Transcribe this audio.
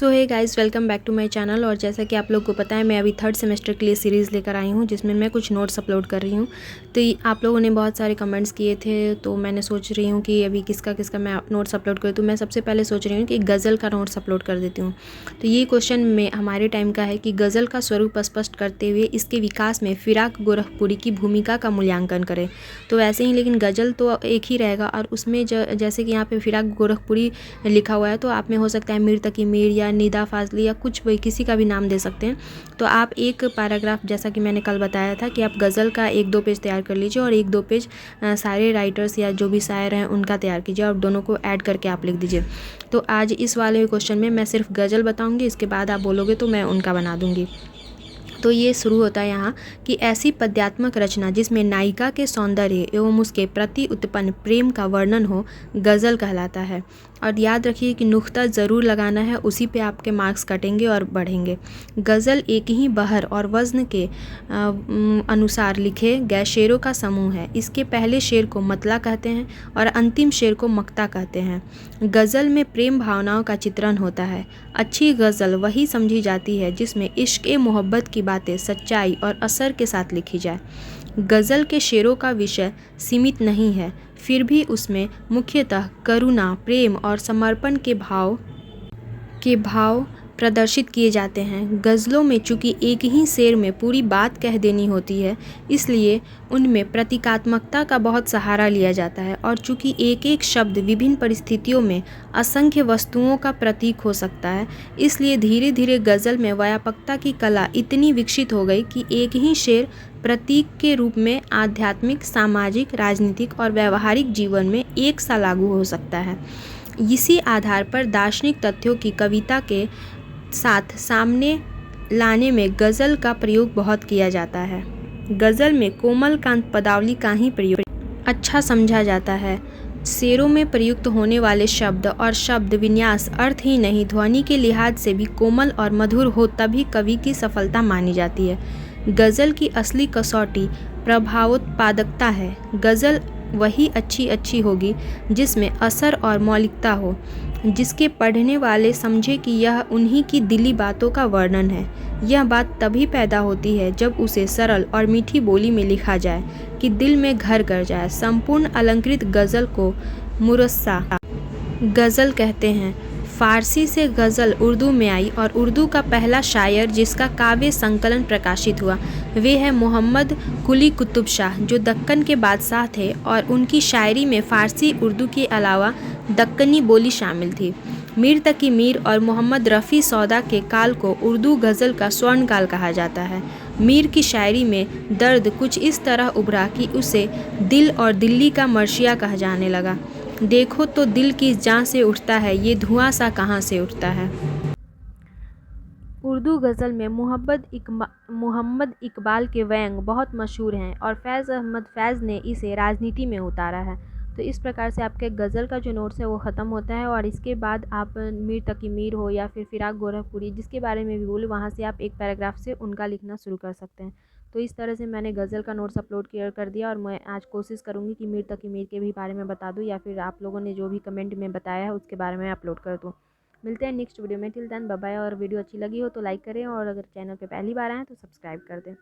So hey guys, welcome back to my channel. और जैसा कि आप लोग को पता है, मैं अभी थर्ड सेमेस्टर के लिए सीरीज़ लेकर आई हूँ जिसमें मैं कुछ नोट्स अपलोड कर रही हूँ। तो आप लोगों ने बहुत सारे कमेंट्स किए थे, तो मैंने सोच रही हूँ कि अभी किसका मैं नोट्स अपलोड करूँ। तो मैं सबसे पहले सोच रही हूँ कि गज़ल का नोट्स अपलोड कर देती हूँ। तो ये क्वेश्चन में हमारे टाइम का है कि गज़ल का स्वरूप स्पष्ट करते हुए इसके विकास में फिराक गोरखपुरी की भूमिका का मूल्यांकन करें। तो वैसे ही, लेकिन गज़ल तो एक ही रहेगा और उसमें जैसे कि यहाँ पे फिराक गोरखपुरी लिखा हुआ है, तो आप में हो सकता है मीर तकी मीर या निदा फाजली या कुछ भी किसी का भी नाम दे सकते हैं। तो आप एक पैराग्राफ, जैसा कि मैंने कल बताया था कि आप गज़ल का 1-2 पेज तैयार कर लीजिए और 1-2 पेज सारे राइटर्स या जो भी शायर हैं उनका तैयार कीजिए और दोनों को ऐड करके आप लिख दीजिए। तो आज इस वाले क्वेश्चन में मैं सिर्फ गज़ल बताऊँगी, इसके बाद आप बोलोगे तो मैं उनका बना दूँगी। तो ये शुरू होता है यहाँ कि ऐसी पद्यात्मक रचना जिसमें नायिका के सौंदर्य एवं उसके प्रति उत्पन्न प्रेम का वर्णन हो, गज़ल कहलाता है। और याद रखिए कि नुक्ता ज़रूर लगाना है, उसी पे आपके मार्क्स कटेंगे और बढ़ेंगे। गज़ल एक ही बहर और वज़न के अनुसार लिखे गए शेरों का समूह है। इसके पहले शेर को मतला कहते हैं और अंतिम शेर को मक्ता कहते हैं। गज़ल में प्रेम भावनाओं का चित्रण होता है। अच्छी गज़ल वही समझी जाती है जिसमें इश्क ए मोहब्बत की बातें सच्चाई और असर के साथ लिखी जाए। गज़ल के शेरों का विषय सीमित नहीं है, फिर भी उसमें मुख्यतः करुणा, प्रेम और समर्पण के भाव प्रदर्शित किए जाते हैं। गज़लों में चूँकि एक ही शेर में पूरी बात कह देनी होती है, इसलिए उनमें प्रतीकात्मकता का बहुत सहारा लिया जाता है। और चूँकि एक एक शब्द विभिन्न परिस्थितियों में असंख्य वस्तुओं का प्रतीक हो सकता है, इसलिए धीरे धीरे गज़ल में व्यापकता की कला इतनी विकसित हो गई कि एक ही शेर प्रतीक के रूप में आध्यात्मिक, सामाजिक, राजनीतिक और व्यावहारिक जीवन में एक सा लागू हो सकता है। इसी आधार पर दार्शनिक तथ्यों की कविता के साथ सामने लाने में गज़ल का प्रयोग बहुत किया जाता है। गज़ल में कोमल कांत पदावली का ही प्रयोग अच्छा समझा जाता है। शेरों में प्रयुक्त होने वाले शब्द और शब्द विन्यास अर्थ ही नहीं, ध्वनि के लिहाज से भी कोमल और मधुर हो तभी कवि की सफलता मानी जाती है। गज़ल की असली कसौटी प्रभावोत्पादकता है। गज़ल वही अच्छी होगी जिसमें असर और मौलिकता हो, जिसके पढ़ने वाले समझे कि यह उन्हीं की दिली बातों का वर्णन है। यह बात तभी पैदा होती है जब उसे सरल और मीठी बोली में लिखा जाए कि दिल में घर कर जाए। संपूर्ण अलंकृत गज़ल को मुरस्सा गज़ल कहते हैं। फ़ारसी से गज़ल उर्दू में आई और उर्दू का पहला शायर जिसका काव्य संकलन प्रकाशित हुआ वे है मोहम्मद कुली कुतुब शाह, जो दक्कन के बादशाह थे और उनकी शायरी में फ़ारसी, उर्दू के अलावा दक्कनी बोली शामिल थी। मीर तकी मीर और मोहम्मद रफ़ी सौदा के काल को उर्दू गज़ल का स्वर्ण काल कहा जाता है। मीर की शायरी में दर्द कुछ इस तरह उभरा कि उसे दिल और दिल्ली का मर्शिया कहा जाने लगा। देखो तो दिल किस जान से उठता है, ये धुआं सा कहाँ से उठता है। उर्दू गज़ल में मोहम्मद इकबाल के व्यंग बहुत मशहूर हैं और फैज़ अहमद फैज़ ने इसे राजनीति में उतारा है। तो इस प्रकार से आपके गज़ल का जो नोट्स है वो ख़त्म होता है और इसके बाद आप मीर तकी मीर हो या फिर फिराक गोरखपुरी, जिसके बारे में भी बोले, वहाँ से आप एक पैराग्राफ से उनका लिखना शुरू कर सकते हैं। तो इस तरह से मैंने गज़ल का नोट्स अपलोड कर दिया और मैं आज कोशिश करूँगी कि मीर तकी मीर के भी बारे में बता दूँ या फिर आप लोगों ने जो भी कमेंट में बताया है उसके बारे में अपलोड कर दूँ। मिलते हैं नेक्स्ट वीडियो में। Till then bye bye. और वीडियो अच्छी लगी हो तो लाइक करें और अगर चैनल पे पहली बार आएँ तो सब्सक्राइब कर दें।